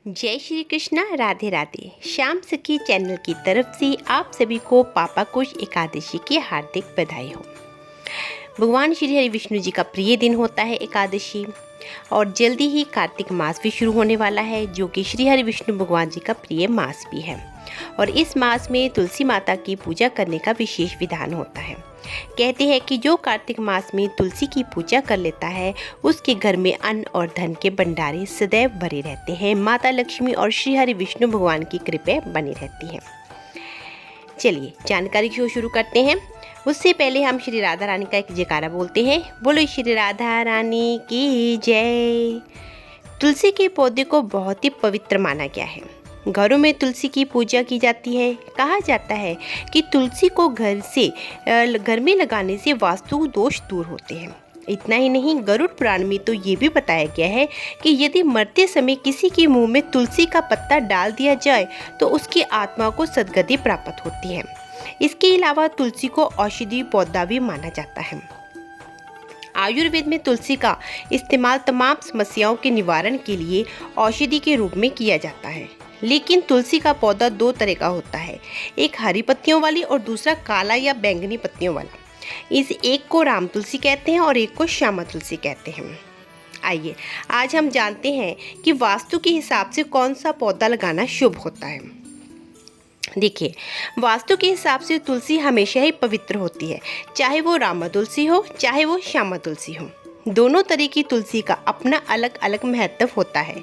जय श्री कृष्णा, राधे राधे। श्याम सखी चैनल की तरफ से आप सभी को पापा कुश एकादशी की हार्दिक बधाई हो। भगवान श्री हरि विष्णु जी का प्रिय दिन होता है एकादशी, और जल्दी ही कार्तिक मास भी शुरू होने वाला है, जो कि श्री हरि विष्णु भगवान जी का प्रिय मास भी है। और इस मास में तुलसी माता की पूजा करने का विशेष विधान होता है। कहते हैं कि जो कार्तिक मास में तुलसी की पूजा कर लेता है, उसके घर में अन्न और धन के भंडारे सदैव भरे रहते हैं। माता लक्ष्मी और श्री हरि विष्णु भगवान की कृपा बनी रहती है। चलिए जानकारी को शुरू करते हैं। उससे पहले हम श्री राधा रानी का एक जयकारा बोलते हैं। बोलो श्री राधा रानी की जय। तुलसी के पौधे को बहुत ही पवित्र माना गया है। घरों में तुलसी की पूजा की जाती है। कहा जाता है कि तुलसी को घर में लगाने से वास्तु दोष दूर होते हैं। इतना ही नहीं, गरुड़ पुराण में तो ये भी बताया गया है कि यदि मरते समय किसी के मुंह में तुलसी का पत्ता डाल दिया जाए तो उसकी आत्मा को सद्गति प्राप्त होती है। इसके अलावा तुलसी को औषधीय पौधा भी माना जाता है। आयुर्वेद में तुलसी का इस्तेमाल तमाम समस्याओं के निवारण के लिए औषधि के रूप में किया जाता है। लेकिन तुलसी का पौधा दो तरह का होता है, एक हरी पत्तियों वाली और दूसरा काला या बैंगनी पत्तियों वाला। इस एक को राम तुलसी कहते हैं और एक को श्यामा तुलसी कहते हैं। आइए आज हम जानते हैं कि वास्तु के हिसाब से कौन सा पौधा लगाना शुभ होता है। देखिए, वास्तु के हिसाब से तुलसी हमेशा ही पवित्र होती है, चाहे वो रामा तुलसी हो चाहे वो श्यामा तुलसी हो। दोनों तरह की तुलसी का अपना अलग अलग महत्व होता है।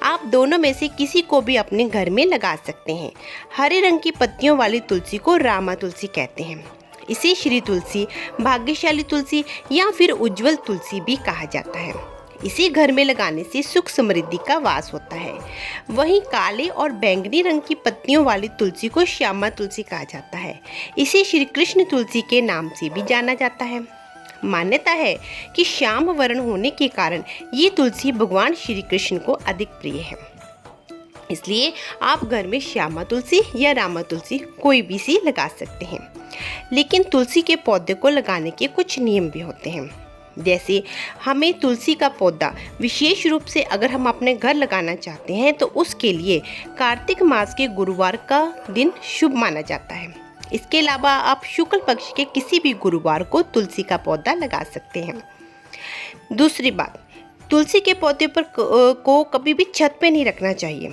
आप दोनों में से किसी को भी अपने घर में लगा सकते हैं। हरे रंग की पत्तियों वाली तुलसी को रामा तुलसी कहते हैं। इसे श्री तुलसी, भाग्यशाली तुलसी या फिर उज्जवल तुलसी भी कहा जाता है। इसे घर में लगाने से सुख समृद्धि का वास होता है। वहीं काले और बैंगनी रंग की पत्तियों वाली तुलसी को श्यामा तुलसी कहा जाता है। इसे श्री कृष्ण तुलसी के नाम से भी जाना जाता है। मान्यता है कि श्याम वर्ण होने के कारण ये तुलसी भगवान श्री कृष्ण को अधिक प्रिय है। इसलिए आप घर में श्यामा तुलसी या रामा तुलसी कोई भी सी लगा सकते हैं। लेकिन तुलसी के पौधे को लगाने के कुछ नियम भी होते हैं। जैसे हमें तुलसी का पौधा विशेष रूप से अगर हम अपने घर लगाना चाहते हैं तो उसके लिए कार्तिक मास के गुरुवार का दिन शुभ माना जाता है। इसके अलावा आप शुक्ल पक्ष के किसी भी गुरुवार को तुलसी का पौधा लगा सकते हैं। दूसरी बात, तुलसी के पौधे पर को कभी भी छत पे नहीं रखना चाहिए,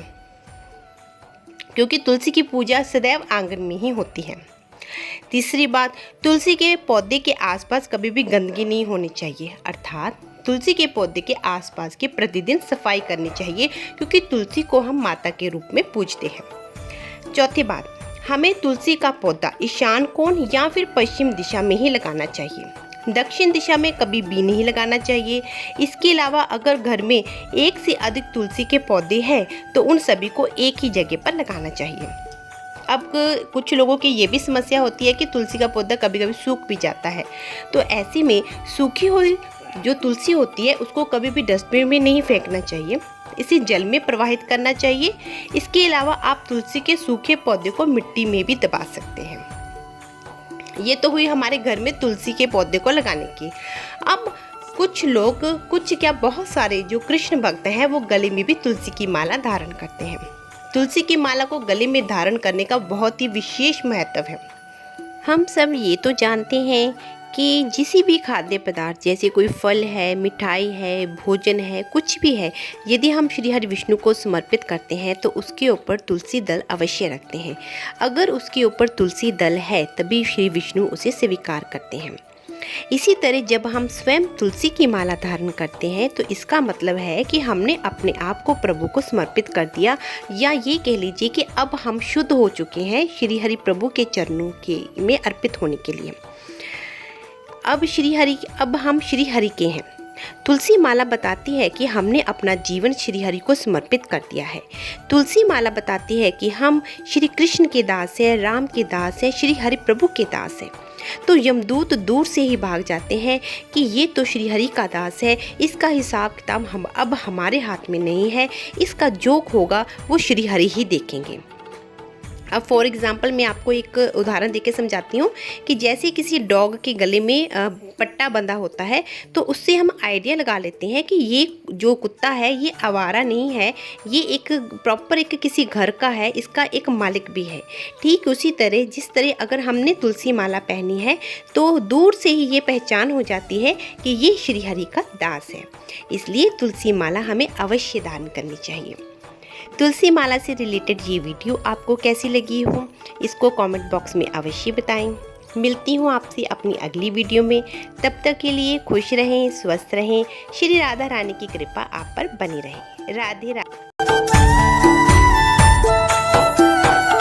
क्योंकि तुलसी की पूजा सदैव आंगन में ही होती है। तीसरी बात, तुलसी के पौधे के आसपास कभी भी गंदगी नहीं होनी चाहिए, अर्थात तुलसी के पौधे के आसपास की प्रतिदिन सफाई करनी चाहिए, क्योंकि तुलसी को हम माता के रूप में पूजते हैं। चौथी बात, हमें तुलसी का पौधा ईशान कोण या फिर पश्चिम दिशा में ही लगाना चाहिए। दक्षिण दिशा में कभी भी नहीं लगाना चाहिए। इसके अलावा अगर घर में एक से अधिक तुलसी के पौधे हैं तो उन सभी को एक ही जगह पर लगाना चाहिए। अब कुछ लोगों की ये भी समस्या होती है कि तुलसी का पौधा कभी कभी सूख भी जाता है, तो ऐसे में सूखी हुई जो तुलसी होती है उसको कभी भी डस्टबिन में नहीं फेंकना चाहिए, इसे जल में प्रवाहित करना चाहिए। इसके अलावा आप तुलसी के सूखे पौधे को मिट्टी में भी दबा सकते हैं। ये तो हुई हमारे घर में तुलसी के पौधे को लगाने की। अब बहुत सारे जो कृष्ण भक्त हैं वो गले में भी तुलसी की माला धारण करते हैं। तुलसी की माला को गले में धारण करने का बहुत ही विशेष महत्व है। हम सब ये तो जानते हैं कि किसी भी खाद्य पदार्थ जैसे कोई फल है, मिठाई है, भोजन है, कुछ भी है, यदि हम श्री हरि विष्णु को समर्पित करते हैं तो उसके ऊपर तुलसी दल अवश्य रखते हैं। अगर उसके ऊपर तुलसी दल है तभी श्री विष्णु उसे स्वीकार करते हैं। इसी तरह जब हम स्वयं तुलसी की माला धारण करते हैं तो इसका मतलब है कि हमने अपने आप को प्रभु को समर्पित कर दिया, या ये कह लीजिए कि अब हम शुद्ध हो चुके हैं श्री हरि प्रभु के चरणों में अर्पित होने के लिए। अब हम श्री हरि के हैं। तुलसी माला बताती है कि हमने अपना जीवन श्री हरि को समर्पित कर दिया है। तुलसी माला बताती है कि हम श्री कृष्ण के दास हैं, राम के दास हैं, श्री हरि प्रभु के दास हैं। तो यमदूत दूर से ही भाग जाते हैं कि ये तो श्री हरि का दास है, इसका हिसाब किताब अब हमारे हाथ में नहीं है, इसका जो होगा वो श्री हरि ही देखेंगे। अब फॉर एग्ज़ाम्पल मैं आपको एक उदाहरण देके समझाती हूँ कि जैसे किसी डॉग के गले में पट्टा बंधा होता है, तो उससे हम आइडिया लगा लेते हैं कि ये जो कुत्ता है ये आवारा नहीं है, ये एक प्रॉपर एक किसी घर का है, इसका एक मालिक भी है। ठीक उसी तरह जिस तरह अगर हमने तुलसी माला पहनी है तो दूर से ही ये पहचान हो जाती है कि ये श्री हरि का दास है। इसलिए तुलसी माला हमें अवश्य दान करनी चाहिए। तुलसी माला से रिलेटेड ये वीडियो आपको कैसी लगी हो, इसको कमेंट बॉक्स में अवश्य बताएं। मिलती हूँ आपसे अपनी अगली वीडियो में। तब तक के लिए खुश रहें, स्वस्थ रहें। श्री राधा रानी की कृपा आप पर बनी रहे। राधे राधे।